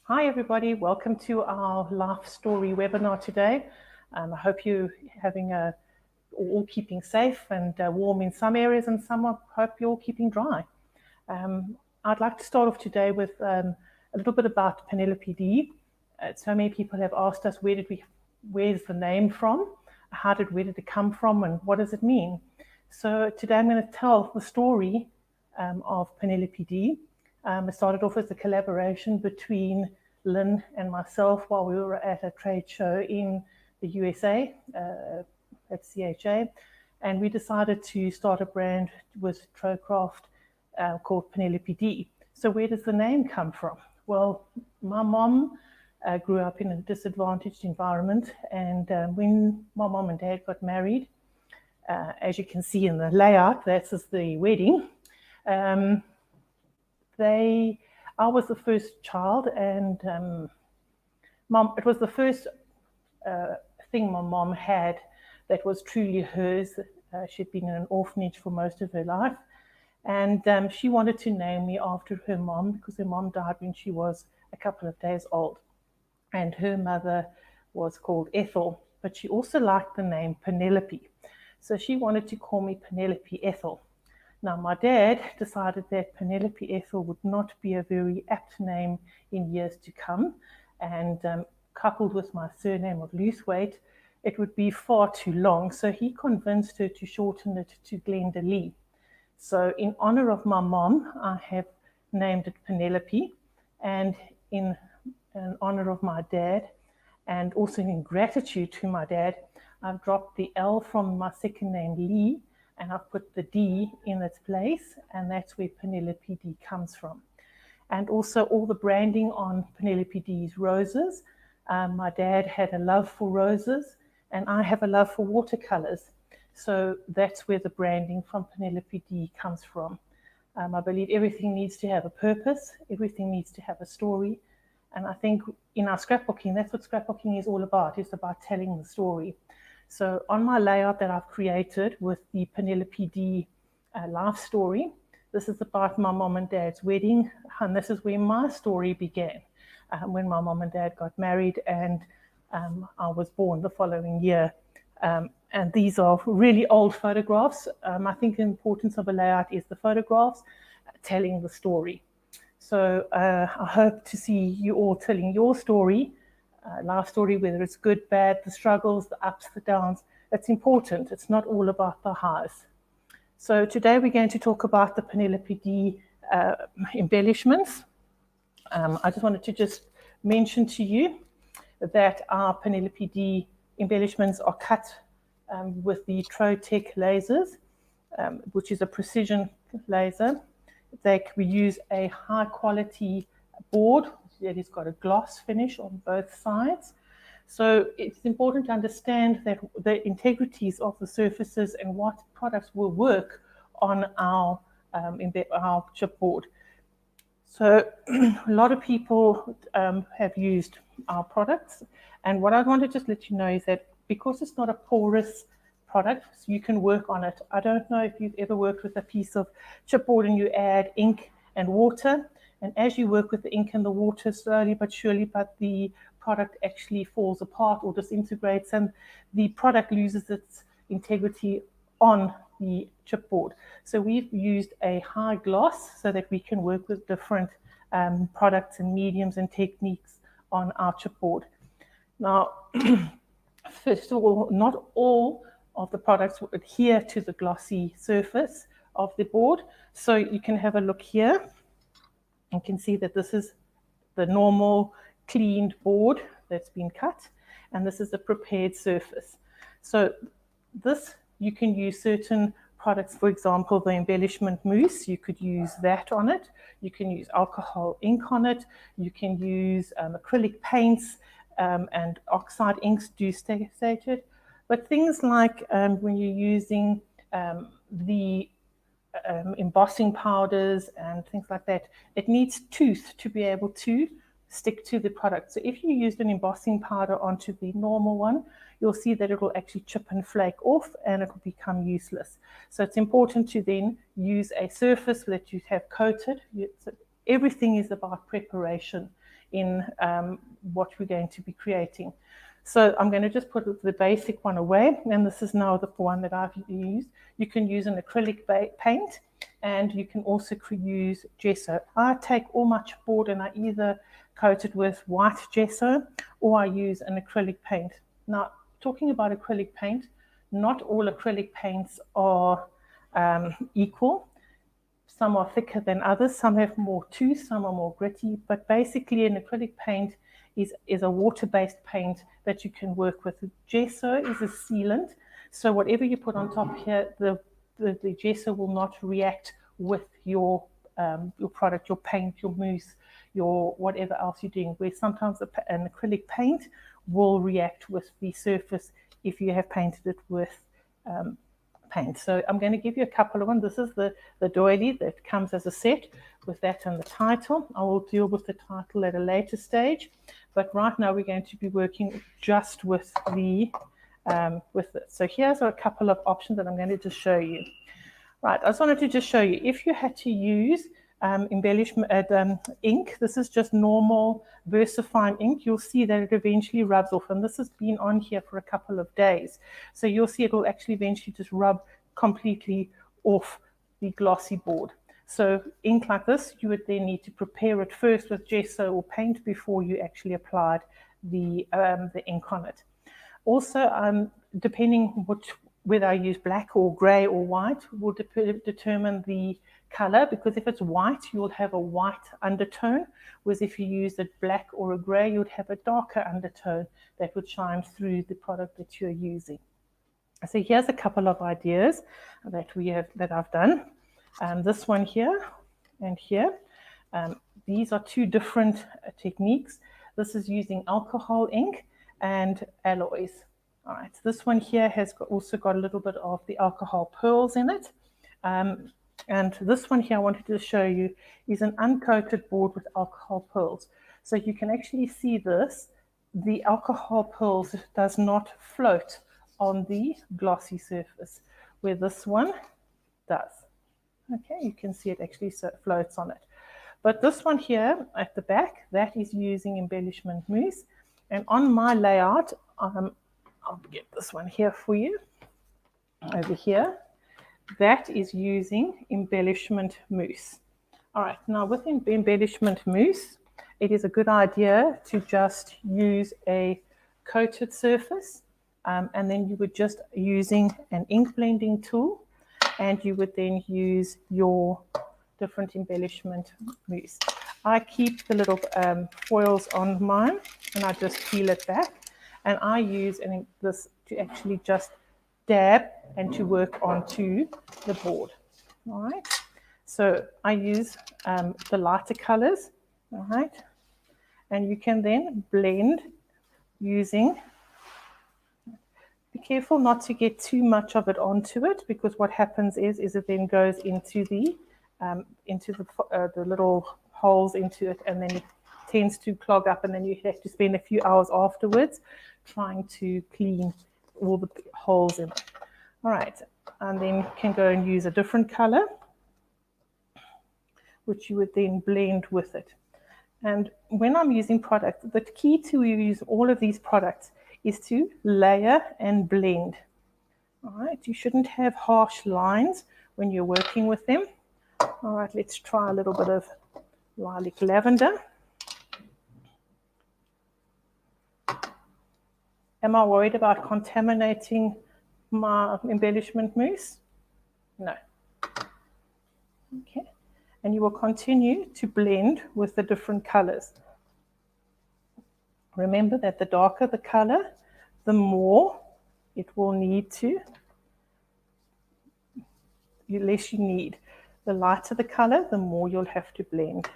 Hi everybody, welcome to our life story webinar today. I hope you're all keeping safe and warm in some areas, and some hope you're all keeping dry. I'd like to start off today with a little bit about Penelope Dee. So many people have asked us where's the name from, where did it come from, and what does it mean? So today I'm going to tell the story of Penelope Dee. It started off as a collaboration between Lynn and myself while we were at a trade show in the USA at CHA, and we decided to start a brand with Trocraft called Penelope Dee. So where does the name come from? Well, my mom grew up in a disadvantaged environment, and when my mom and dad got married, as you can see in the layout, this is the wedding. I was the first child, and it was the first thing my mom had that was truly hers. She'd been in an orphanage for most of her life, and she wanted to name me after her mom because her mom died when she was a couple of days old, and her mother was called Ethel, but she also liked the name Penelope, so she wanted to call me Penelope Ethel. Now, my dad decided that Penelope Ethel would not be a very apt name in years to come, and coupled with my surname of Looseweight, it would be far too long, so he convinced her to shorten it to Glenda Lee. So in honor of my mom, I have named it Penelope, and in honor of my dad, and also in gratitude to my dad, I've dropped the L from my second name, Lee, and I've put the D in its place, and that's where Penelope Dee comes from. And also all the branding on Penelope Dee's roses. My dad had a love for roses, and I have a love for watercolors. So that's where the branding from Penelope Dee comes from. I believe everything needs to have a purpose, everything needs to have a story. And I think in our scrapbooking, that's what scrapbooking is all about. It's about telling the story. So on my layout that I've created with the Penelope Dee life story, this is about my mom and dad's wedding, and this is where my story began, when my mom and dad got married, and I was born the following year. And these are really old photographs. I think the importance of a layout is the photographs telling the story. So I hope to see you all telling your story, life story, whether it's good, bad, the struggles, the ups, the downs. It's important. It's not all about the highs. So today we're going to talk about the Penelope Dee embellishments. I just wanted to just mention to you that our Penelope Dee embellishments are cut with the Trotec lasers, which is a precision laser. We use a high quality board that has got a gloss finish on both sides. So it's important to understand that the integrities of the surfaces and what products will work on our chipboard. So a lot of people have used our products, and what I want to just let you know is that because it's not a porous product, so you can work on it. I don't know if you've ever worked with a piece of chipboard and you add ink and water, and as you work with the ink and the water, slowly but surely, but the product actually falls apart or disintegrates, and the product loses its integrity on the chipboard. So we've used a high gloss so that we can work with different products and mediums and techniques on our chipboard. Now, first of all, not all of the products will adhere to the glossy surface of the board. So you can have a look here. You can see that this is the normal cleaned board that's been cut, and this is the prepared surface. So this, you can use certain products, for example, the embellishment mousse, you could use that on it. You can use alcohol ink on it. You can use acrylic paints, and oxide inks do stay it. But things like when you're using the embossing powders and things like that, it needs tooth to be able to stick to the product. So if you used an embossing powder onto the normal one, you'll see that it will actually chip and flake off and it will become useless. So it's important to then use a surface that you have coated. everything is about preparation in what we're going to be creating. So I'm going to just put the basic one away, and this is now the one that I've used. You can use an acrylic paint, and you can also use gesso. I take all my chipboard and I either coat it with white gesso or I use an acrylic paint. Now, talking about acrylic paint, not all acrylic paints are equal. Some are thicker than others, some have more tooth, some are more gritty, but basically an acrylic paint is a water-based paint that you can work with. Gesso is a sealant, so whatever you put on top here, the gesso will not react with your product, your paint, your mousse, your whatever else you're doing, where sometimes an acrylic paint will react with the surface if you have painted it with paint. So I'm going to give you a couple of ones. This is the doily that comes as a set with that and the title. I will deal with the title at a later stage, but right now we're going to be working just with the with it. So here's a couple of options that I'm going to just show you. Right, I just wanted to just show you, if you had to use embellishment ink, this is just normal VersaFine ink, you'll see that it eventually rubs off, and this has been on here for a couple of days, so you'll see it will actually eventually just rub completely off the glossy board. So ink like this, you would then need to prepare it first with gesso or paint before you actually applied the ink on it. Also, depending whether I use black or grey or white will determine the color, because if it's white, you'll have a white undertone, whereas if you use a black or a grey, you'd have a darker undertone that would shine through the product that you're using. So here's a couple of ideas that I've done. This one here and here. These are two different techniques. This is using alcohol ink and alloys. All right, so this one here has also got a little bit of the alcohol pearls in it. And this one here I wanted to show you is an uncoated board with alcohol pearls. So you can actually see this, the alcohol pearls does not float on the glossy surface, where this one does. Okay, you can see it actually floats on it. But this one here at the back, that is using embellishment mousse. And on my layout, I'll get this one here for you, over here. That is using embellishment mousse. All right, now with embellishment mousse, it is a good idea to just use a coated surface, and then you would just using an ink blending tool, and you would then use your different embellishment mousse. I keep the little foils on mine, and I just peel it back. And I use this to actually just dab and to work onto the board. All right. So I use the lighter colors. All right. And you can then blend using. Be careful not to get too much of it onto it, because what happens is it then goes into the little holes into it, and then it tends to clog up, and then you have to spend a few hours afterwards trying to clean all the holes in it. All right, and then you can go and use a different color, which you would then blend with it. And when I'm using products, the key to use all of these products is to layer and blend. All right, you shouldn't have harsh lines when you're working with them. All right, let's try a little bit of lilac lavender. Am I worried about contaminating my embellishment mousse? No. Okay. And you will continue to blend with the different colors. Remember that the darker the color, the more it will need to, the less you need. The lighter the color, the more you'll have to blend.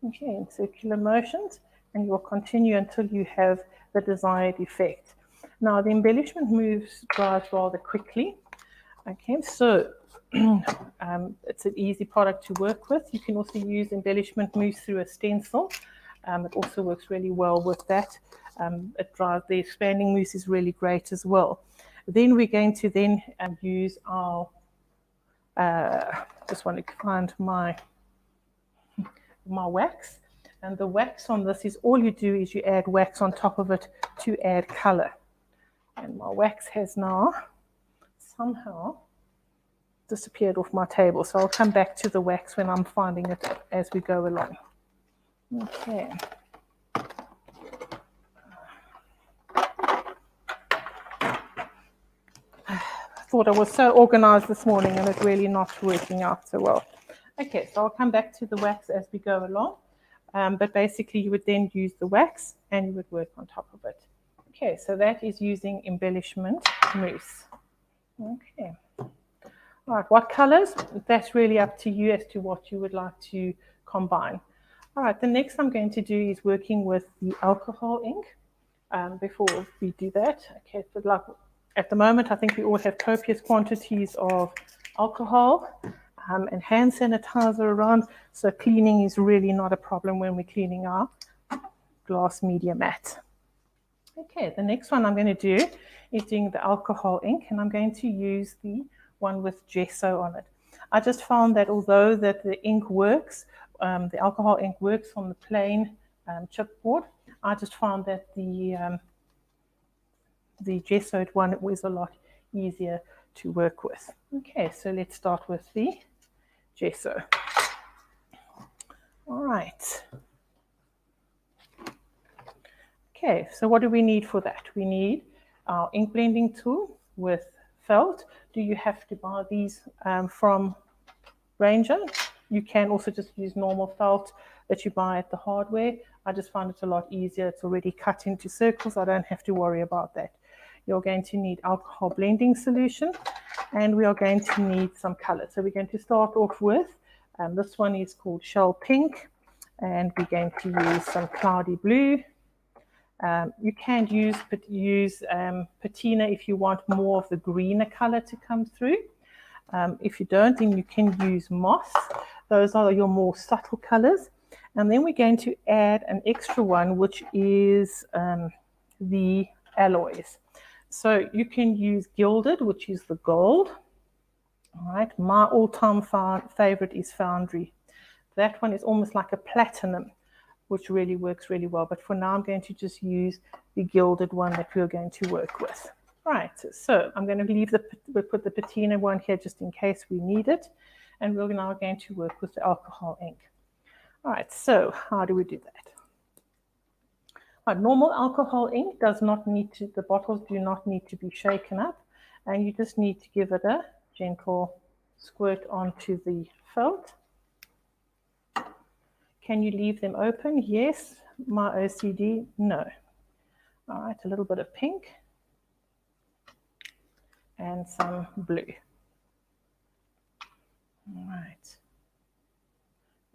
Okay, in circular motions. And you will continue until you have the desired effect. Now, the embellishment mousse dries rather quickly. Okay, so it's an easy product to work with. You can also use embellishment mousse through a stencil. It also works really well with that. The expanding mousse is really great as well. Then we're going to then use our just want to find my wax. And the wax on this is all you do is you add wax on top of it to add color. And my wax has now somehow disappeared off my table. So I'll come back to the wax when I'm finding it as we go along. Okay. I thought I was so organized this morning and it's really not working out so well. Okay, so I'll come back to the wax as we go along. But basically you would then use the wax and you would work on top of it. Okay, so that is using embellishment mousse. Okay. All right, what colors? That's really up to you as to what you would like to combine. All right, the next I'm going to do is working with the alcohol ink. Before we do that, okay, so like at the moment, I think we all have copious quantities of alcohol and hand sanitizer around, so cleaning is really not a problem when we're cleaning our glass media mat. Okay, the next one I'm going to do is doing the alcohol ink, and I'm going to use the one with gesso on it. I just found that although that the ink works, the alcohol ink works on the plain chipboard, I just found that the gessoed one was a lot easier to work with. Okay, so let's start with the gesso. All right. Okay, so what do we need for that? We need our ink blending tool with felt. Do you have to buy these from Ranger? You can also just use normal felt that you buy at the hardware. I just find it a lot easier. It's already cut into circles. I don't have to worry about that. You're going to need alcohol blending solution, and we are going to need some color. So we're going to start off with, this one is called Shell Pink, and we're going to use some Cloudy Blue. You can use patina if you want more of the greener color to come through. If you don't, then you can use moss. Those are your more subtle colors. And then we're going to add an extra one, which is the alloys. So you can use gilded, which is the gold. All right, my all-time favorite is Foundry. That one is almost like a platinum, which really works really well. But for now, I'm going to just use the gilded one that we're going to work with. All right, so I'm going to we'll put the patina one here just in case we need it. And we're now going to work with the alcohol ink. All right, so how do we do that? Normal alcohol ink does not need to, the bottles do not need to be shaken up, and you just need to give it a gentle squirt onto the felt. Can you leave them open? Yes. My OCD, no. All right, a little bit of pink and some blue. All right.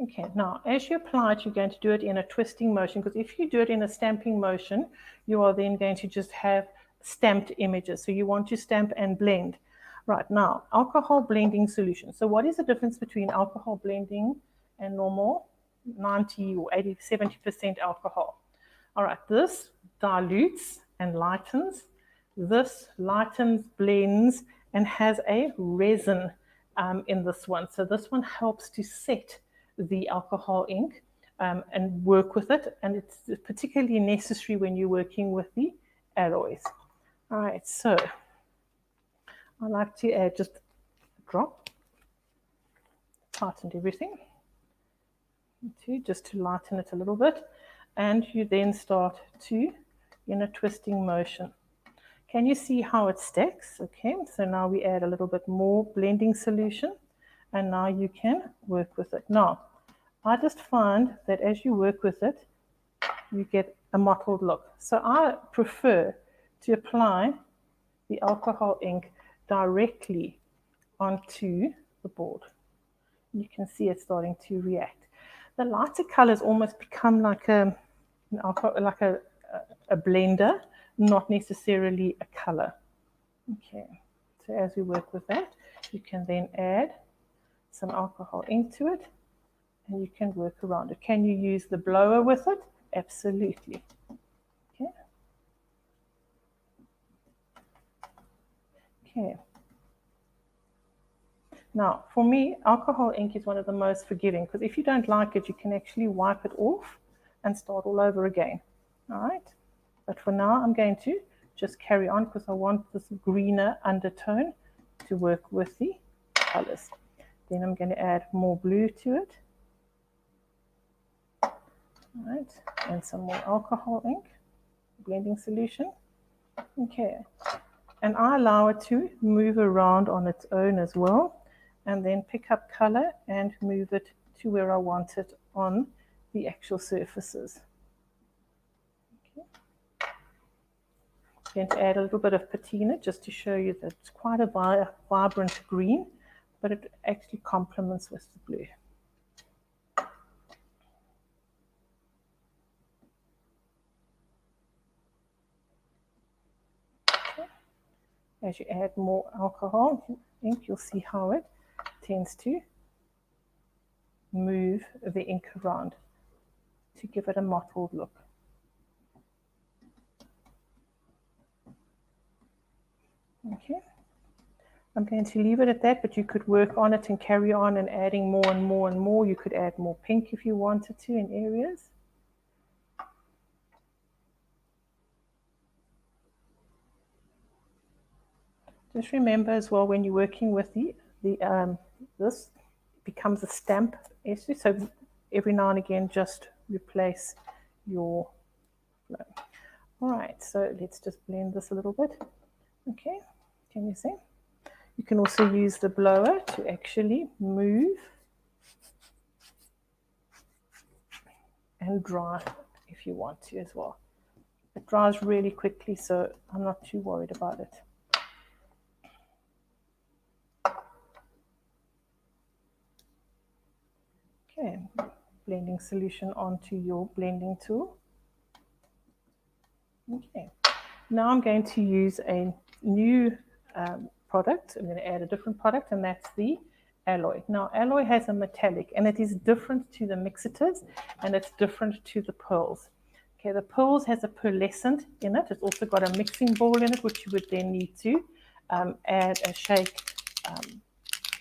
Okay, now as you apply it, you're going to do it in a twisting motion, because if you do it in a stamping motion, you are then going to just have stamped images. So you want to stamp and blend. Right, now, alcohol blending solution. So what is the difference between alcohol blending and normal 90 or 80, 70% alcohol? All right, this dilutes and lightens. This lightens, blends, and has a resin in this one. So this one helps to set the alcohol ink and work with it, and it's particularly necessary when you're working with the alloys. All right, so I like to add just a drop, tighten everything, just to lighten it a little bit, and you then start to in a twisting motion. Can you see how it stacks? Okay, so now we add a little bit more blending solution, and now you can work with it. Now, I just find that as you work with it, you get a mottled look. So I prefer to apply the alcohol ink directly onto the board. You can see it starting to react. The lighter colors almost become like a blender, not necessarily a color. Okay, so as we work with that, you can then add some alcohol ink to it, and you can work around it. Can you use the blower with it? Absolutely. Okay. Okay. Now, for me, alcohol ink is one of the most forgiving, because if you don't like it, you can actually wipe it off and start all over again. All right. But for now, I'm going to just carry on because I want this greener undertone to work with the colors. Then I'm going to add more blue to it. All right. And some more alcohol ink, blending solution. Okay. And I allow it to move around on its own as well, and then pick up color and move it to where I want it on the actual surfaces. Okay. I'm going to add a little bit of patina just to show you that it's quite a vibrant green, but it actually complements with the blue. Okay. As you add more alcohol ink, you'll see how it tends to move the ink around to give it a mottled look. Okay, I'm going to leave it at that, but you could work on it and carry on and adding more and more and more. You could add more pink if you wanted to in areas. Just remember as well, when you're working with this becomes a stamp issue, so every now and again just replace your flow. All right, so let's just blend this a little bit. Okay, can you see? You can also use the blower to actually move and dry if you want to as well. It dries really quickly, so I'm not too worried about it. Okay, blending solution onto your blending tool. Okay, now I'm going to use a new product. I'm going to add a different product, and that's the alloy. Now, alloy has a metallic, and it is different to the mixatives, and it's different to the pearls. Okay, the pearls has a pearlescent in it. It's also got a mixing bowl in it, which you would then need to add a shake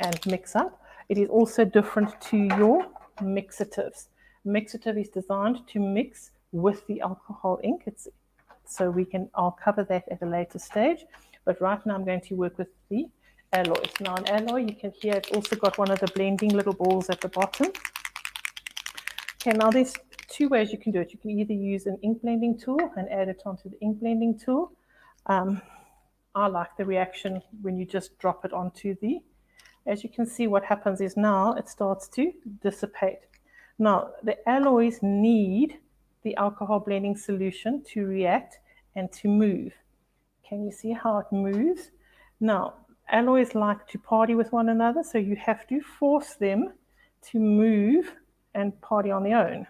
and mix up. It is also different to your mixatives. Mixative is designed to mix with the alcohol ink. I'll cover that at a later stage. But right now I'm going to work with the alloys. Now an alloy, you can hear it's also got one of the blending little balls at the bottom. Okay, now there's two ways you can do it. You can either use an ink blending tool and add it onto the ink blending tool. I like the reaction when you just drop it onto as you can see, what happens is now it starts to dissipate. Now the alloys need the alcohol blending solution to react and to move. Can you see how it moves? Now, alloys like to party with one another, so you have to force them to move and party on their own.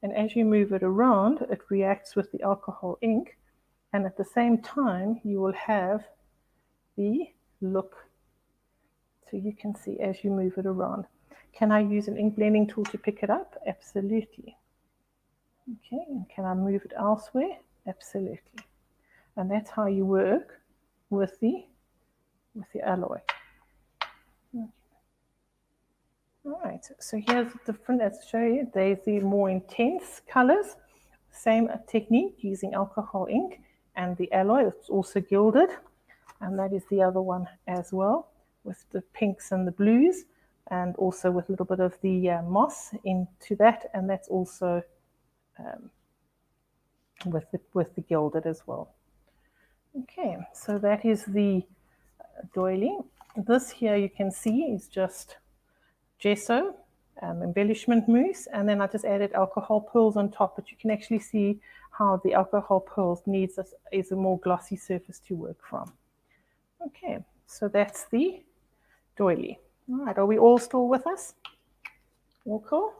And as you move it around, it reacts with the alcohol ink, and at the same time, you will have the look. So you can see as you move it around. Can I use an ink blending tool to pick it up? Absolutely. Okay, and can I move it elsewhere? Absolutely. And that's how you work with the alloy. Okay. All right, so here's the different, as I show you, there's the more intense colors. Same technique using alcohol ink and the alloy. It's also gilded, and that is the other one as well, with the pinks and the blues, and also with a little bit of the moss into that, and that's also with the gilded as well. Okay, so that is the doily. This here you can see is just gesso, embellishment mousse, and then I just added alcohol pearls on top, but you can actually see how the alcohol pearls needs is a more glossy surface to work from. Okay, so that's the doily. All right, are we all still with us? All cool?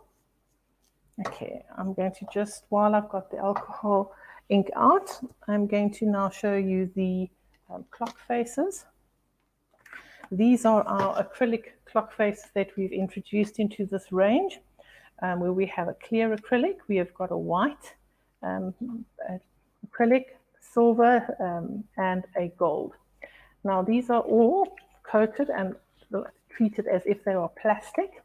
Okay, I'm going to just, while I've got the alcohol ink out, I'm going to now show you the clock faces. These are our acrylic clock faces that we've introduced into this range, where we have a clear acrylic, we have got a white acrylic, silver, and a gold. Now these are all coated and treated as if they are plastic.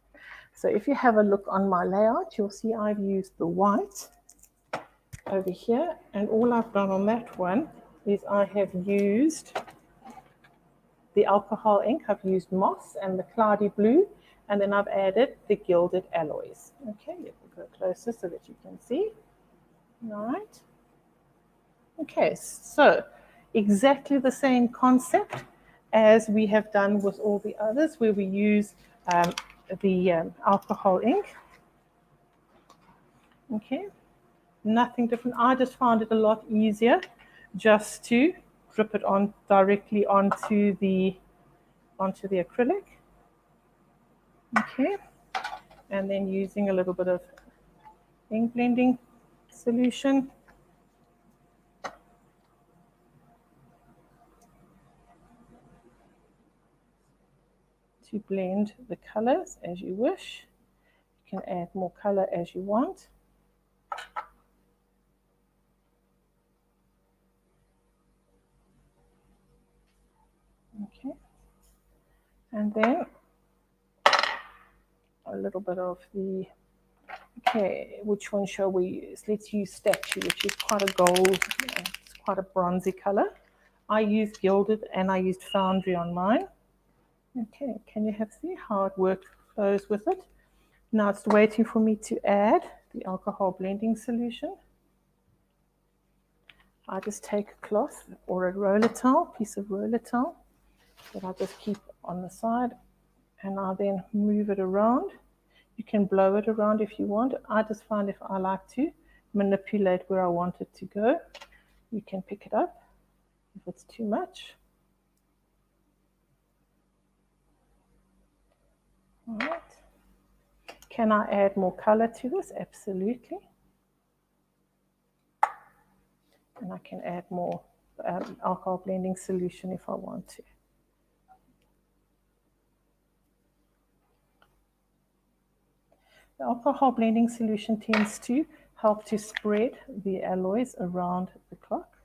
So if you have a look on my layout, you'll see I've used the white over here, and all I've done on that one is I have used the alcohol ink. I've used moss and the cloudy blue, and then I've added the gilded alloys. Okay, we'll go closer so that you can see. All right. Okay, so exactly the same concept as we have done with all the others, where we use the alcohol ink. Okay, nothing different. I just found it a lot easier just to drip it on directly onto the acrylic. Okay, and then using a little bit of ink blending solution. To blend the colors as you wish. You can add more color as you want. Okay, and then a little bit of the, okay, which one shall we use? Let's use Statue, which is quite a gold, it's quite a bronzy color. I used gilded and I used foundry on mine. Okay, can you see how it flows with it? Now it's waiting for me to add the alcohol blending solution. I just take a cloth or a roller towel, piece of roller towel, that I just keep on the side, and I then move it around. You can blow it around if you want. I just find if I like to manipulate where I want it to go, you can pick it up if it's too much. All right. Can I add more color to this? Absolutely. And I can add more alcohol blending solution if I want to. The alcohol blending solution tends to help to spread the alloys around the clock.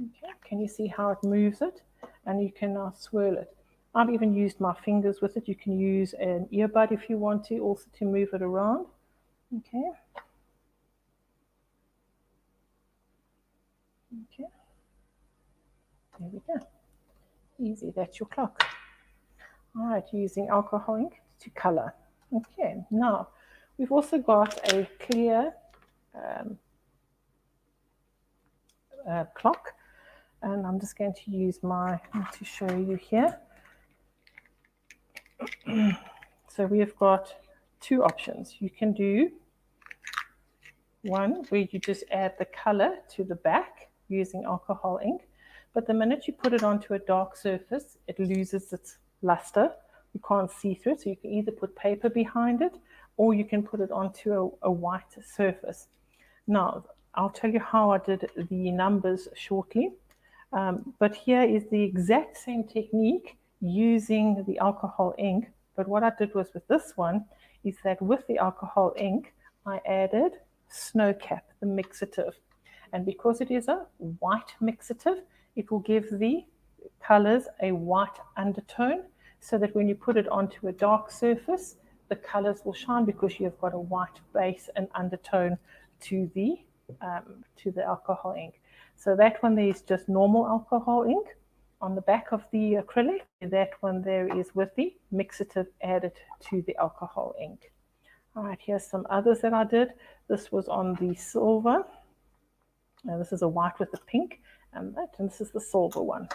Okay, can you see how it moves it? And you can now swirl it. I've even used my fingers with it. You can use an earbud if you want to, also to move it around. Okay. Okay. There we go. Easy, that's your clock. All right, using alcohol ink to color. Okay, now we've also got a clear clock, and I'm just going to use to show you here. So we've got two options. You can do one where you just add the color to the back using alcohol ink, but the minute you put it onto a dark surface, it loses its luster. You can't see through it, so you can either put paper behind it or you can put it onto a white surface. Now, I'll tell you how I did the numbers shortly, but here is the exact same technique using the alcohol ink, but what I did was with this one is that with the alcohol ink, I added snow cap, the mixative, and because it is a white mixative, it will give the colors a white undertone, so that when you put it onto a dark surface, the colors will shine because you've got a white base and undertone to the alcohol ink. So that one there is just normal alcohol ink on the back of the acrylic. That one there is with the mixative added to the alcohol ink. All right, here's some others that I did. This was on the silver. Now this is a white with a pink, and this is the silver one.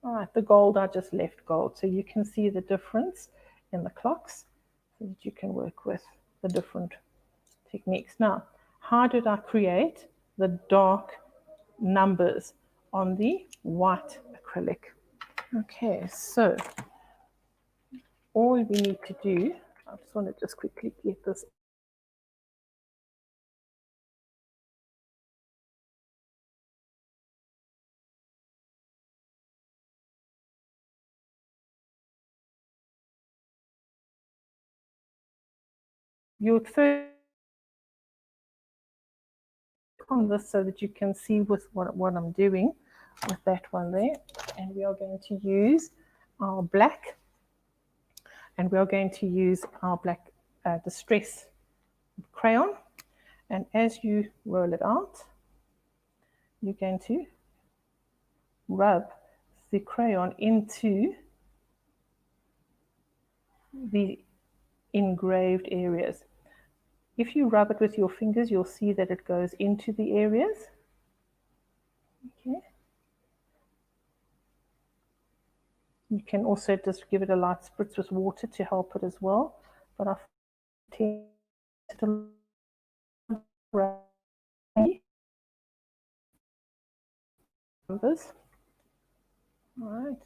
All right, the gold, I just left gold, so you can see the difference in the clocks, so that you can work with the different techniques. Now, how did I create the dark numbers on the white acrylic? Okay, so all we need to do, I just want to quickly get this. You would first on this so that you can see with what I'm doing with that one there, and we are going to use our black And we are going to use our black distress crayon. And as you roll it out, you're going to rub the crayon into the engraved areas. If you rub it with your fingers, you'll see that it goes into the areas. Okay. You can also just give it a light spritz with water to help it as well. But I tend to numbers. All right.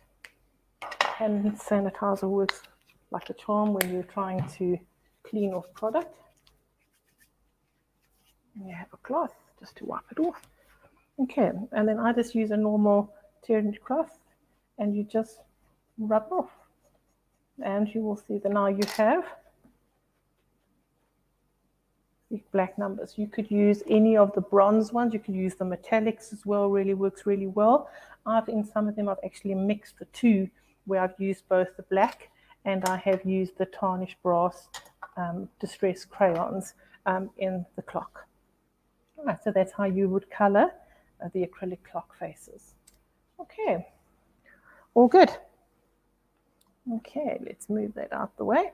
Hand sanitizer works like a charm when you're trying to clean off product. And you have a cloth just to wipe it off. Okay, and then I just use a normal turned cloth and you just rub off. And you will see that now you have the black numbers. You could use any of the bronze ones. You could use the metallics as well, really works really well. In some of them, I've actually mixed the two, where I've used both the black and I have used the tarnished brass distress crayons in the clock. All right, so that's how you would color the acrylic clock faces. Okay, all good. Okay, let's move that out the way.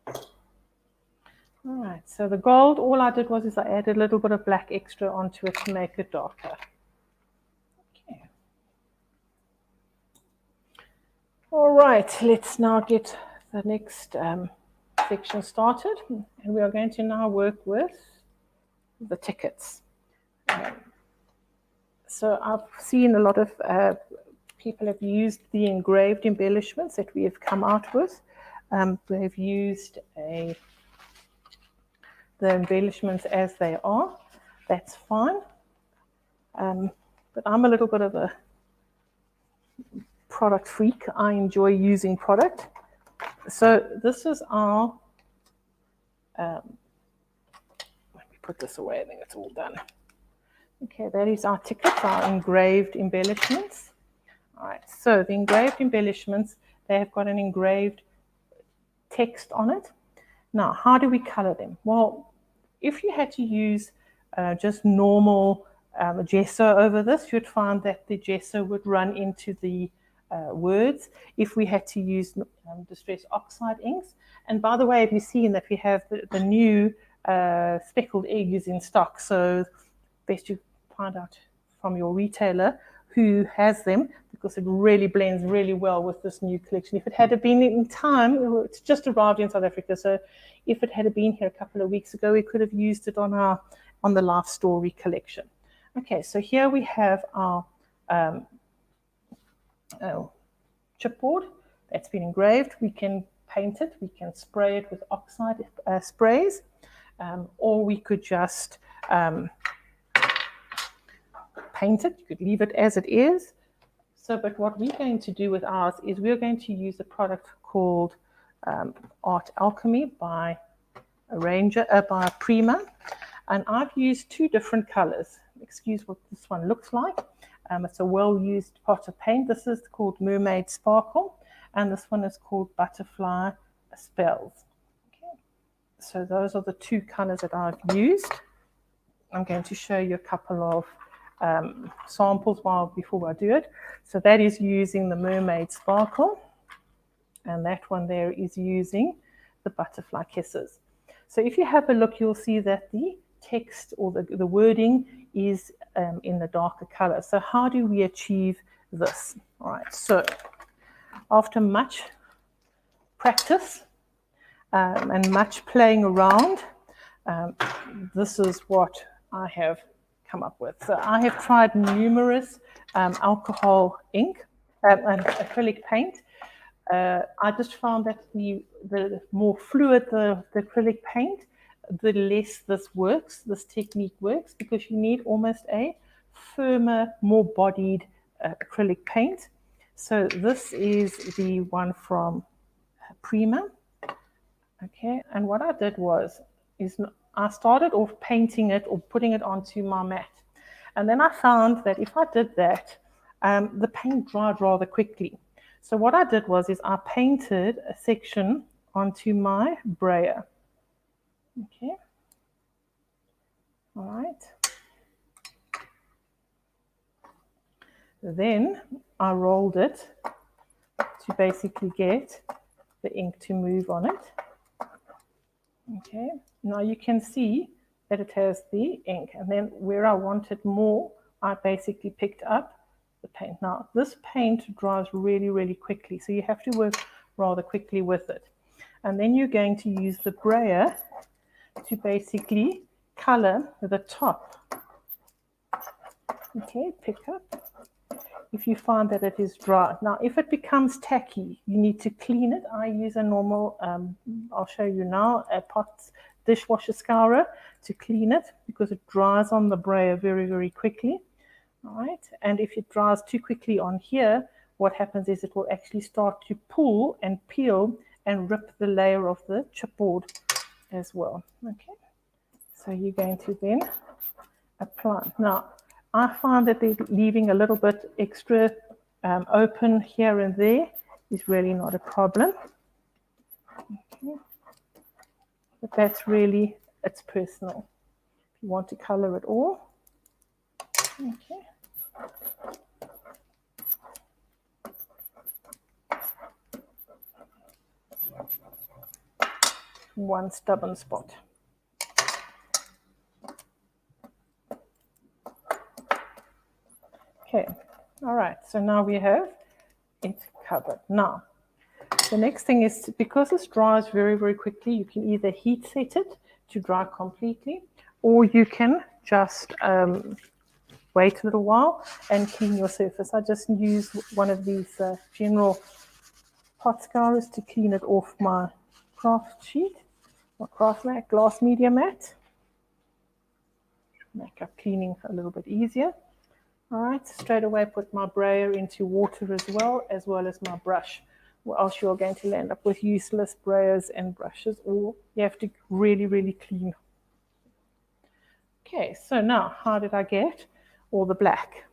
All right, so the gold, all I did was I added a little bit of black extra onto it to make it darker. Okay. All right, let's now get the next section started. And we are going to now work with the tickets. So I've seen a lot of people have used the engraved embellishments that we have come out with. They've used the embellishments as they are. That's fine. But I'm a little bit of a product freak. I enjoy using product. So this is our, let me put this away, I think it's all done. Okay, that is our ticket, our engraved embellishments. All right, so the engraved embellishments, they have got an engraved text on it. Now, how do we color them? Well, if you had to use just normal gesso over this, you'd find that the gesso would run into the words. If we had to use distress oxide inks, and by the way, have you seen that we have the new speckled egg is in stock, so best you find out from your retailer who has them, because it really blends really well with this new collection. If it had been in time, it's just arrived in South Africa, so if it had been here a couple of weeks ago, we could have used it on the Life Story collection. Okay, so here we have our chipboard that's been engraved. We can paint it, we can spray it with oxide sprays, or we could just paint it. You could leave it as it is. So, but what we're going to do with ours is we're going to use a product called Art Alchemy by by Prima, and I've used two different colors. Excuse what this one looks like. It's a well-used pot of paint. This is called Mermaid Sparkle, and this one is called Butterfly Spells. Okay. So those are the two colors that I've used. I'm going to show you a couple of samples before I do it. So that is using the Mermaid Sparkle, and that one there is using the Butterfly Kisses. So if you have a look, you'll see that the text or the wording is in the darker color. So how do we achieve this? All right, so after much practice and much playing around, this is what I have come up with. So I have tried numerous alcohol ink and acrylic paint. I just found that the more fluid the acrylic paint, the less this technique works, because you need almost a firmer, more bodied acrylic paint. So this is the one from Prima. Okay, and what I did is I started off painting it or putting it onto my mat. And then I found that if I did that, the paint dried rather quickly. So what I did is I painted a section onto my brayer. Okay. All right. Then I rolled it to basically get the ink to move on it. Okay, now you can see that it has the ink, and then where I wanted more, I basically picked up the paint. Now this paint dries really, really quickly, so you have to work rather quickly with it. And then you're going to use the brayer to basically color the top. Okay, pick up. If you find that it is dry. Now, if it becomes tacky, you need to clean it. I use a normal, I'll show you now, a pot dishwasher scourer to clean it because it dries on the brayer very, very quickly. All right, and if it dries too quickly on here, what happens is it will actually start to pull and peel and rip the layer of the chipboard as well. Okay, so you're going to then apply. Now, I find that leaving a little bit extra open here and there is really not a problem. Okay. But that's really, it's personal. If you want to color it all. Okay. One stubborn spot. Okay, all right, so now we have it covered. Now, the next thing is, because this dries very, very quickly, you can either heat set it to dry completely, or you can just wait a little while and clean your surface. I just use one of these general pot scourers to clean it off my craft sheet, my craft mat, glass media mat. Make up cleaning a little bit easier. All right, straight away put my brayer into water as well as my brush, or else you're going to end up with useless brayers and brushes, or you have to really, really clean. Okay, so now how did I get all the black?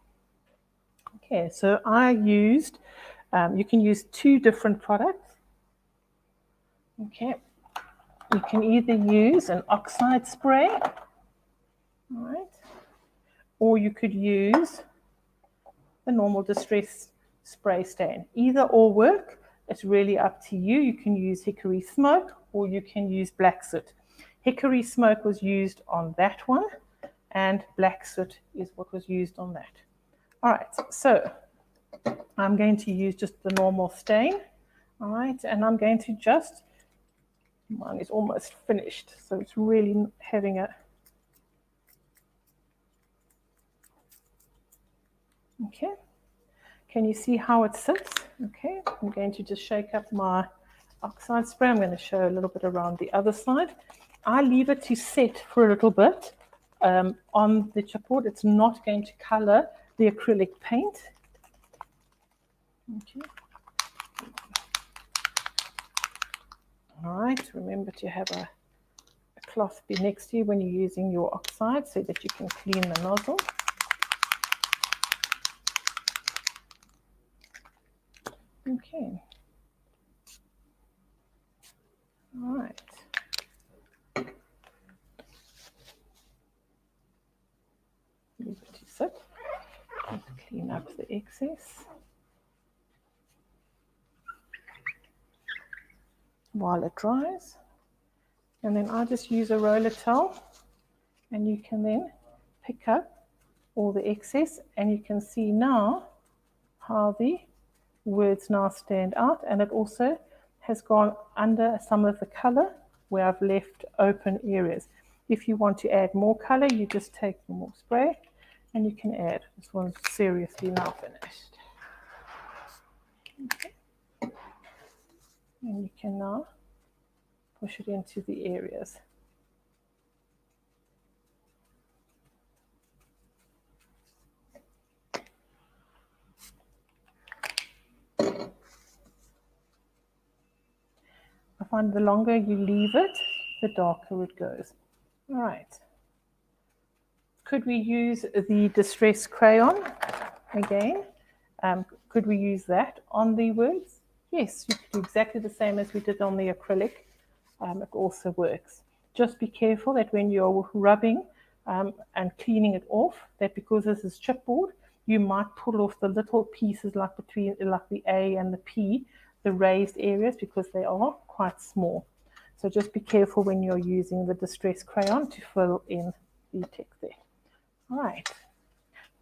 Okay, so I used, you can use two different products. Okay, you can either use an oxide spray, all right, or you could use the normal distress spray stain. Either or work, it's really up to you. You can use hickory smoke or you can use black soot. Hickory smoke was used on that one, and black soot is what was used on that. All right, so I'm going to use just the normal stain, all right, and I'm going to just, mine is almost finished, so it's really having a, okay. Can you see how it sits? Okay, I'm going to just shake up my oxide spray. I'm going to show a little bit around the other side. I leave it to set for a little bit on the chipboard. It's not going to color the acrylic paint. Okay. All right, remember to have a cloth be next to you when you're using your oxide so that you can clean the nozzle. Okay. All right. Leave it to sit. Let's clean up the excess while it dries. And then I just use a roller towel, and you can then pick up all the excess, and you can see now how the words now stand out, and it also has gone under some of the color where I've left open areas. If you want to add more color, you just take more spray and you can add. This one's seriously now finished. Okay. And you can now push it into the areas. I find the longer you leave it, the darker it goes. All right. Could we use the distress crayon again? Could we use that on the words? yes, you could do exactly the same as we did on the acrylic. It also works. Just be careful that when you're rubbing and cleaning it off, that because this is chipboard, you might pull off the little pieces like between like the A and the P, the raised areas, because they are quite small. So just be careful when you're using the distress crayon to fill in the text there. All right.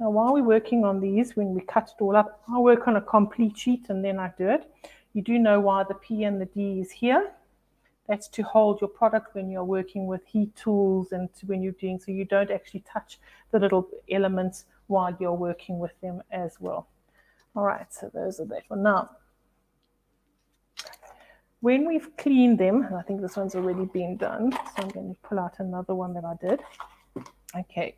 Now while we're working on these, when we cut it all up, I work on a complete sheet and then I do it. You do know why the P and the D is here. That's to hold your product when you're working with heat tools and when you're doing, so you don't actually touch the little elements while you're working with them as well. All right, so those are that one. Now, when we've cleaned them, and I think this one's already been done, so I'm going to pull out another one that I did. Okay,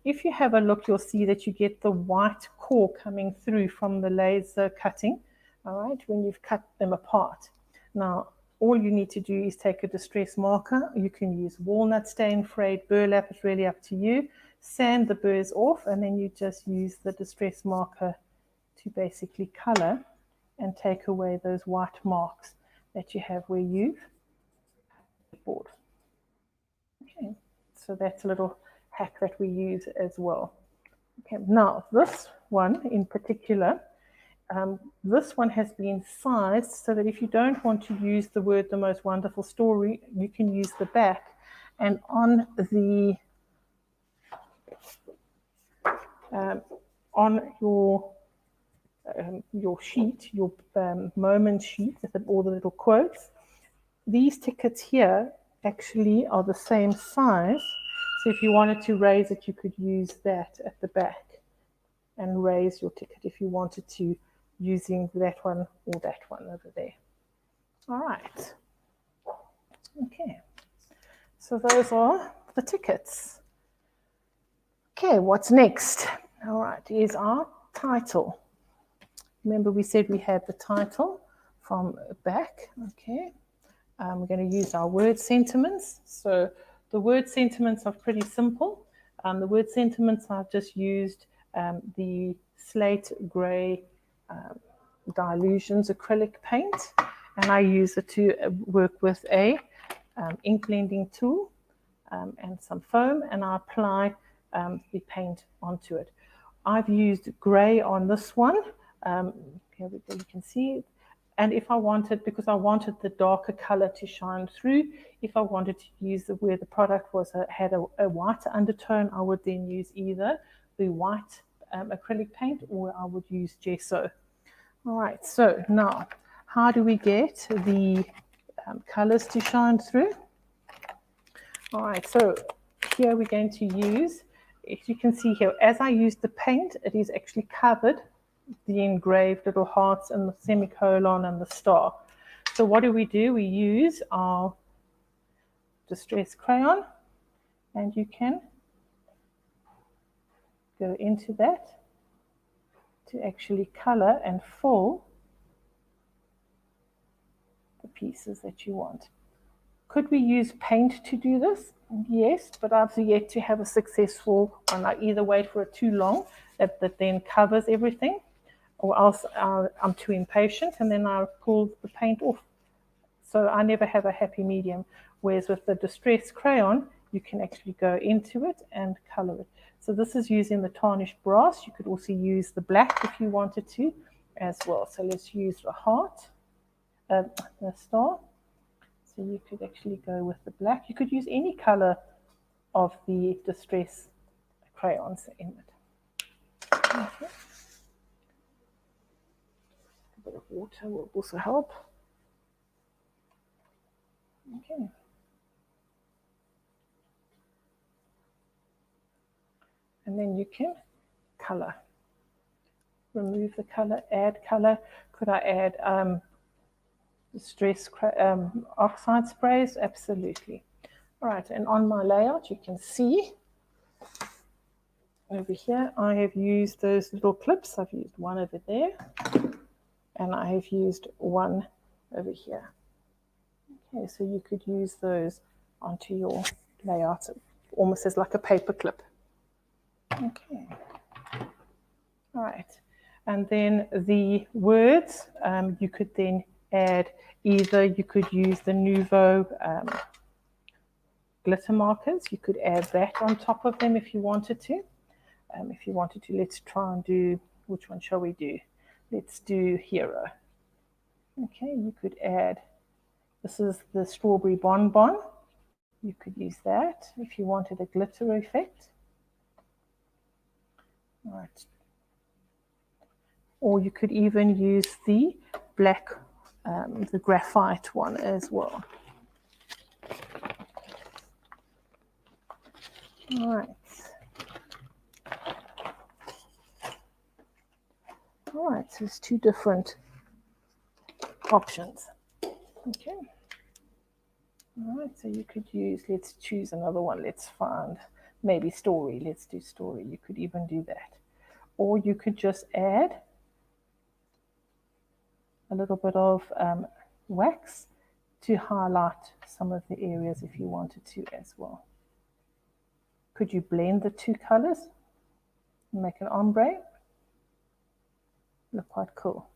if you have a look, you'll see that you get the white core coming through from the laser cutting, all right, when you've cut them apart. Now, all you need to do is take a distress marker. You can use walnut stain, frayed, burlap, it's really up to you. Sand the burrs off, and then you just use the distress marker to basically color and take away those white marks that you have where you've board. Okay, so that's a little hack that we use as well. Okay, now this one in particular, this one has been sized so that if you don't want to use the word "the most wonderful story," you can use the back, and on the on your sheet, your moment sheet with all the little quotes, these tickets here actually are the same size. So if you wanted to raise it, you could use that at the back and raise your ticket if you wanted to, using that one or that one over there. All right. Okay. So those are the tickets. Okay, what's next? All right, here's our title. Remember we said we had the title from back. Okay. We're going to use our word sentiments. So the word sentiments are pretty simple. The word sentiments, I've just used the slate grey Dilutions acrylic paint, and I use it to work with a ink blending tool and some foam, and I apply the paint onto it. I've used grey on this one. Here we go, you can see it. And if I wanted, because I wanted the darker color to shine through, if I wanted to use where the product was had a white undertone, I would then use either the white acrylic paint or I would use gesso. All right, so now how do we get the colors to shine through? All right, so here we're going to use, if you can see here, as I use the paint, it is actually covered the engraved little hearts and the semicolon and the star. So what do? We use our distress crayon, and you can go into that to actually color and fill the pieces that you want. Could we use paint to do this? Yes, but I've yet to have a successful one. I either wait for it too long that then covers everything, or else I'm too impatient and then I pull the paint off. So I never have a happy medium. Whereas with the distress crayon, you can actually go into it and color it. So this is using the tarnished brass. You could also use the black if you wanted to as well. So let's use the heart, the star. So you could actually go with the black. You could use any color of the distress crayons in it. Okay. A bit of water will also help. Okay. And then you can color. Remove the color, add color. Could I add distress oxide sprays? Absolutely. All right, and on my layout, you can see over here, I have used those little clips. I've used one over there, and I have used one over here. Okay, so you could use those onto your layout, almost as like a paper clip. Okay. All right. And then the words, you could then add either, you could use the Nouveau glitter markers. You could add that on top of them if you wanted to. Let's try and do, which one shall we do? Let's do Hero. Okay, you could add, this is the strawberry bonbon. You could use that if you wanted a glitter effect. All right. Or you could even use the black, the graphite one as well. All right. All right, so there's two different options. Okay. All right, so you could use, let's choose another one. Let's find maybe story. Let's do story. You could even do that. Or you could just add a little bit of wax to highlight some of the areas if you wanted to as well. Could you blend the two colors and make an ombre? Look quite cool.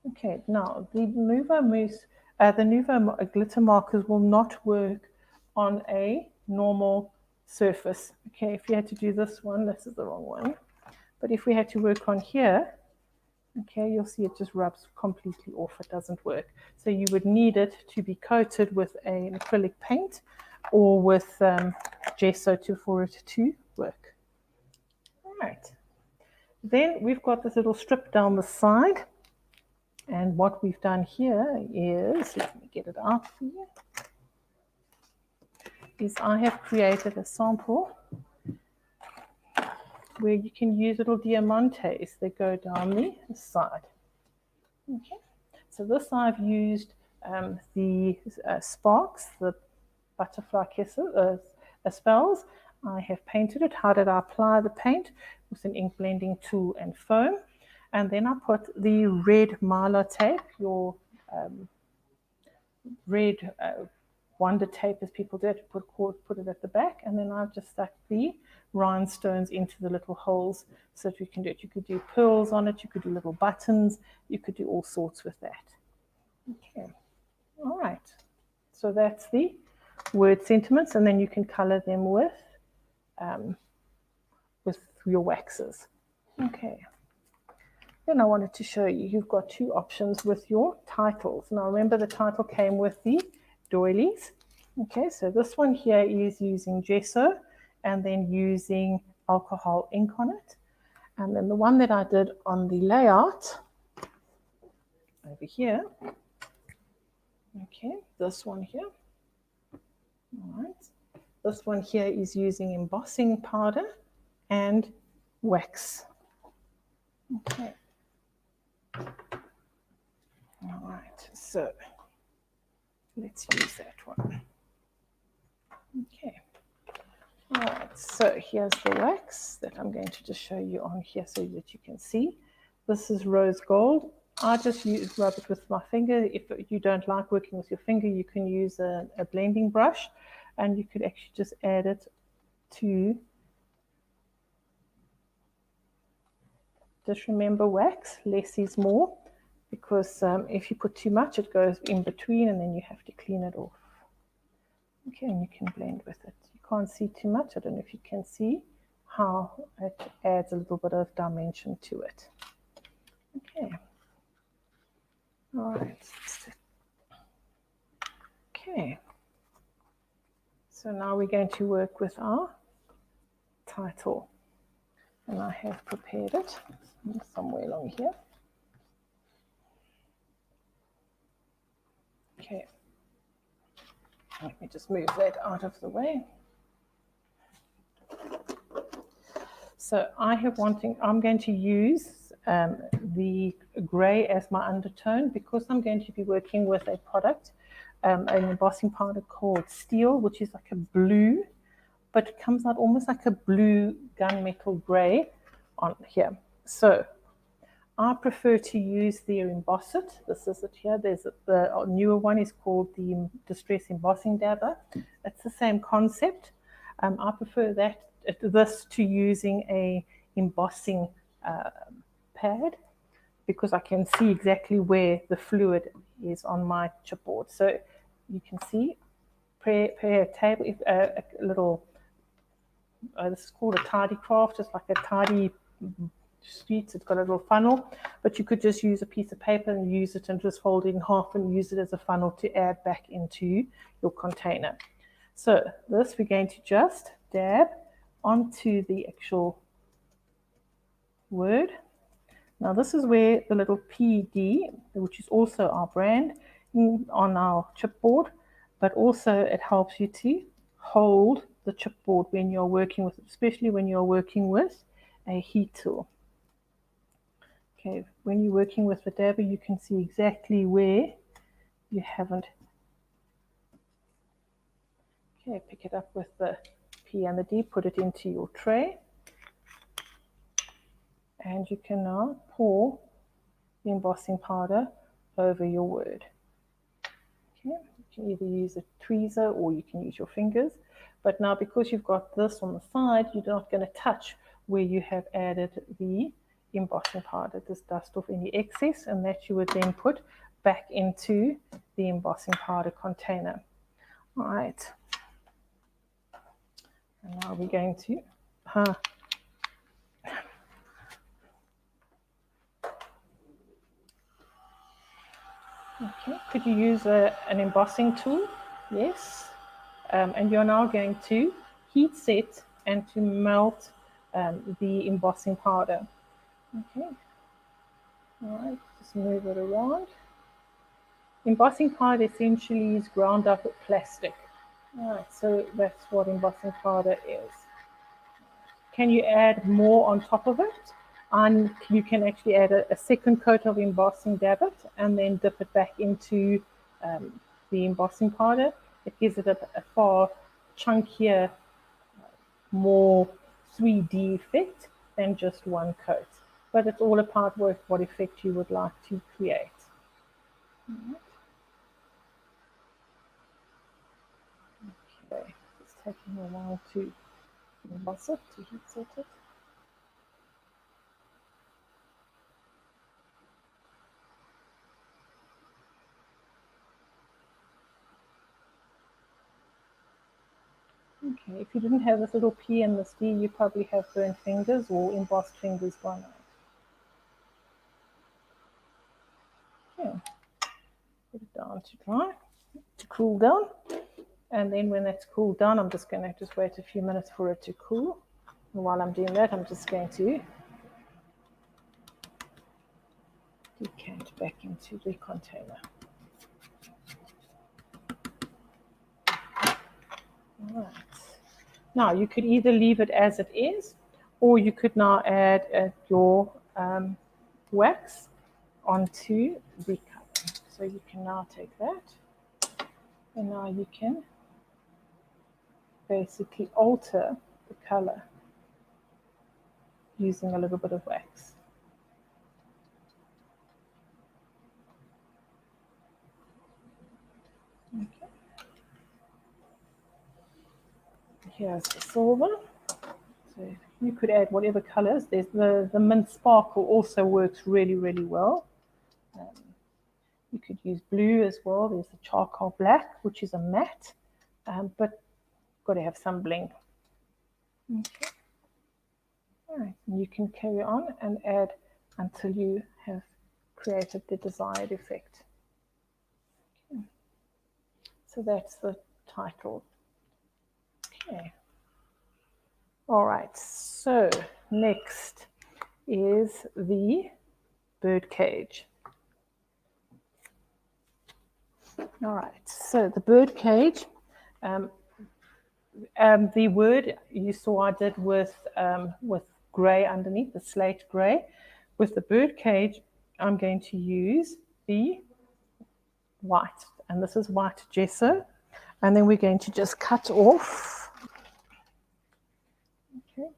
Okay, now the Nouveau glitter markers will not work on a normal surface. Okay, if you had to do this one, this is the wrong one. But if we had to work on here, okay, you'll see it just rubs completely off. It doesn't work. So you would need it to be coated with an acrylic paint or with gesso for it to work. All right. Then we've got this little strip down the side. And what we've done here is, let me get it out for you, is I have created a sample where you can use little diamantes that go down the side. Okay, so this I've used the sparks, the butterfly kisses, spells. I have painted it. How did I apply the paint? With an ink blending tool and foam. And then I put the red mylar tape, your red wonder tape as people do, put it at the back. And then I've just stuck the rhinestones into the little holes so that you can do it. You could do pearls on it, you could do little buttons, you could do all sorts with that. Okay, all right. So that's the word sentiments, and then you can color them with your waxes. Okay. Then I wanted to show you, you've got two options with your titles. Now remember the title came with the doilies. Okay, so this one here is using gesso and then using alcohol ink on it. And then the one that I did on the layout over here, okay, this one here, all right. This one here is using embossing powder and wax. Okay. All right, so let's use that one. Okay. All right, so here's the wax that I'm going to just show you on here so that you can see. This is rose gold. I just rub it with my finger. If you don't like working with your finger, you can use a blending brush, and you could actually just add it to, just remember wax, less is more, because if you put too much, it goes in between and then you have to clean it off. Okay, and you can blend with it. You can't see too much. I don't know if you can see how it adds a little bit of dimension to it. Okay. All right. Okay. So now we're going to work with our title. And I have prepared it somewhere along here. Okay. Let me just move that out of the way. So I'm going to use the grey as my undertone because I'm going to be working with a product, an embossing powder called Steel, which is like a blue, but it comes out almost like a blue gunmetal grey on here. So I prefer to use the Emboss It. This is it here. There's the newer one is called the Distress Embossing Dabber. It's the same concept. I prefer this to using a embossing pad. because I can see exactly where the fluid is on my chipboard. So you can see, prepare a table, a little, this is called a tidy craft, just like a tidy sheet. It's got a little funnel, but you could just use a piece of paper and use it and just fold it in half and use it as a funnel to add back into your container. So this we're going to just dab onto the actual word. Now this is where the little PD, which is also our brand, on our chipboard, but also it helps you to hold the chipboard when you're working with it, especially when you're working with a heat tool. Okay, when you're working with the dabber, you can see exactly where you haven't. Okay, pick it up with the P and the D, put it into your tray, and you can now pour the embossing powder over your word. Okay, you can either use a tweezer or you can use your fingers, but now because you've got this on the side, you're not going to touch where you have added the embossing powder. Just dust off any excess, and that you would then put back into the embossing powder container. All right, and now we're going to okay, could you use an embossing tool? Yes. And you're now going to heat set and to melt the embossing powder. Okay. All right, just move it around. Embossing powder essentially is ground up with plastic. All right, so that's what embossing powder is. Can you add more on top of it? And you can actually add a second coat of embossing, dab it, and then dip it back into the embossing powder. It gives it a far chunkier, more 3D effect than just one coat. But it's all about what effect you would like to create. Okay, it's taking a while to emboss it, to heat set it. Okay, if you didn't have this little P and this D, you probably have burnt fingers or embossed fingers by now. Okay, put it down to dry, to cool down. And then when that's cooled down, I'm just going to just wait a few minutes for it to cool. And while I'm doing that, I'm just going to decant back into the container. All right. Now you could either leave it as it is, or you could now add your wax onto the cup. So you can now take that, and now you can basically alter the color using a little bit of wax. Okay. Here's the silver. So you could add whatever colors. There's the mint sparkle also works really, really well. You could use blue as well. There's the charcoal black, which is a matte, but got to have some bling. Okay. All right, and you can carry on and add until you have created the desired effect. Okay. So that's the title. Okay. All right, so next is the bird cage. All right, so the bird cage, the word you saw I did with grey underneath, the slate grey. With the bird cage, I'm going to use the white, and this is white gesso, and then we're going to just cut off. Okay.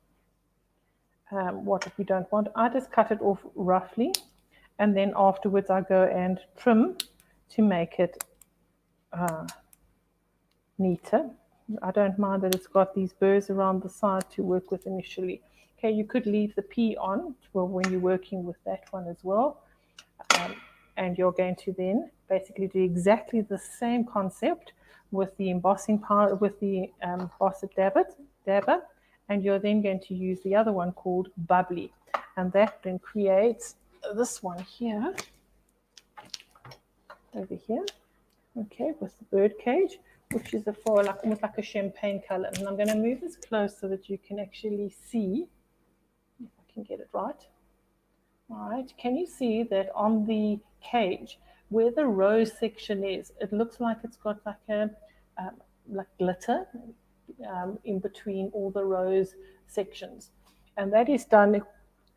What if we don't want? I just cut it off roughly, and then afterwards I go and trim to make it neater. I don't mind that it's got these burrs around the side to work with initially. Okay, you could leave the P on when you're working with that one as well. And you're going to then basically do exactly the same concept with the embossing powder, with the embossed dabber, and you're then going to use the other one called bubbly, and that then creates this one here, over here, okay, with the bird cage, which is almost like a champagne color. And I'm going to move this close so that you can actually see, if I can get it right. All right, can you see that on the cage where the rose section is, it looks like it's got like a like glitter in between all the rose sections, and that is done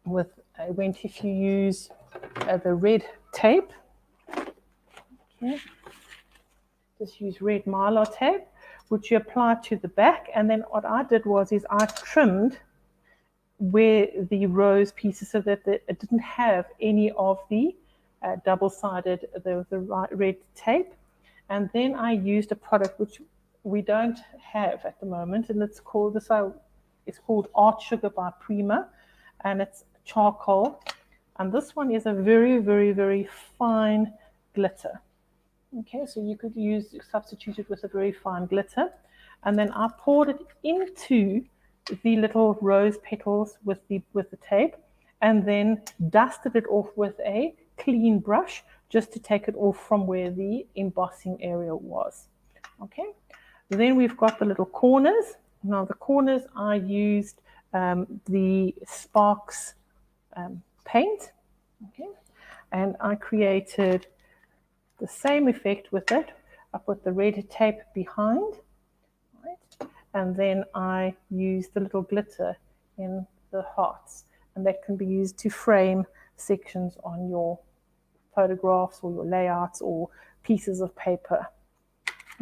with if you use the red tape. Okay, just use red mylar tape, which you apply to the back, and then what I did was I trimmed where the rose pieces so that it didn't have any of the double-sided the red tape, and then I used a product which we don't have at the moment, and it's called Art Sugar by Prima, and it's charcoal, and this one is a very, very, very fine glitter. Okay, so you could substitute it with a very fine glitter, and then I poured it into the little rose petals with the tape, and then dusted it off with a clean brush just to take it off from where the embossing area was. Okay, then we've got the little corners. Now the corners I used the Sparks paint, okay, and I created the same effect with it. I put the red tape behind, right, and then I use the little glitter in the hearts, and that can be used to frame sections on your photographs or your layouts or pieces of paper.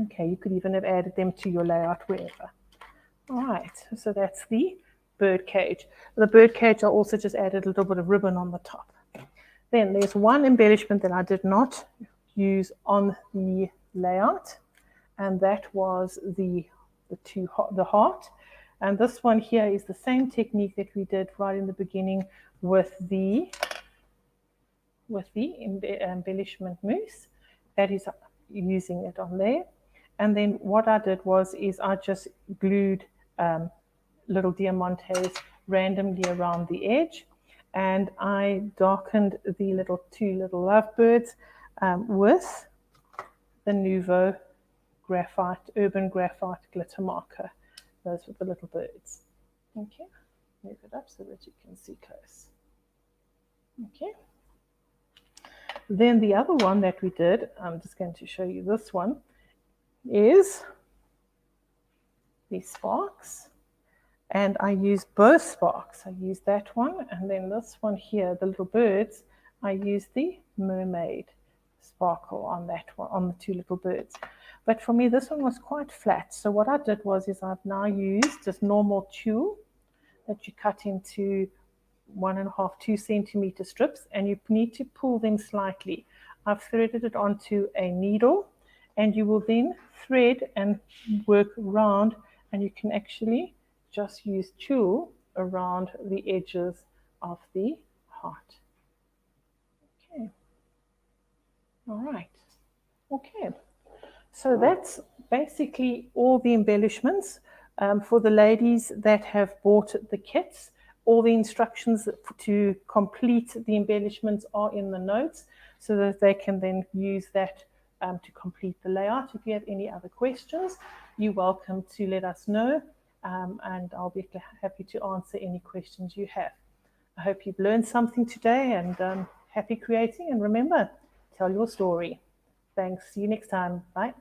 Okay, you could even have added them to your layout wherever. All right, so that's the bird cage. The bird cage, I also just added a little bit of ribbon on the top. Then there's one embellishment that I did not use on the layout, and that was the heart. And this one here is the same technique that we did right in the beginning with the embellishment mousse. That is using it on there. And then what I did was I just glued little diamantes randomly around the edge, and I darkened the two little lovebirds with the Nouveau Urban Graphite glitter marker. Those were the little birds. Okay, move it up so that you can see close. Okay. Then the other one that we did, I'm just going to show you this one, is the sparks. And I used both sparks. I used that one, and then this one here, the little birds, I used the mermaid sparkle on that one, on the two little birds. But for me, this one was quite flat. So what I did was I've now used just normal tulle that you cut into 1.5 to 2 centimeter strips, and you need to pull them slightly. I've threaded it onto a needle, and you will then thread and work around, and you can actually just use tulle around the edges of the heart. Okay. All right. Okay. So that's basically all the embellishments. For the ladies that have bought the kits, all the instructions to complete the embellishments are in the notes, so that they can then use that to complete the layout. If you have any other questions, you're welcome to let us know, and I'll be happy to answer any questions you have. I hope you've learned something today, and happy creating, and remember, tell your story. Thanks. See you next time. Bye.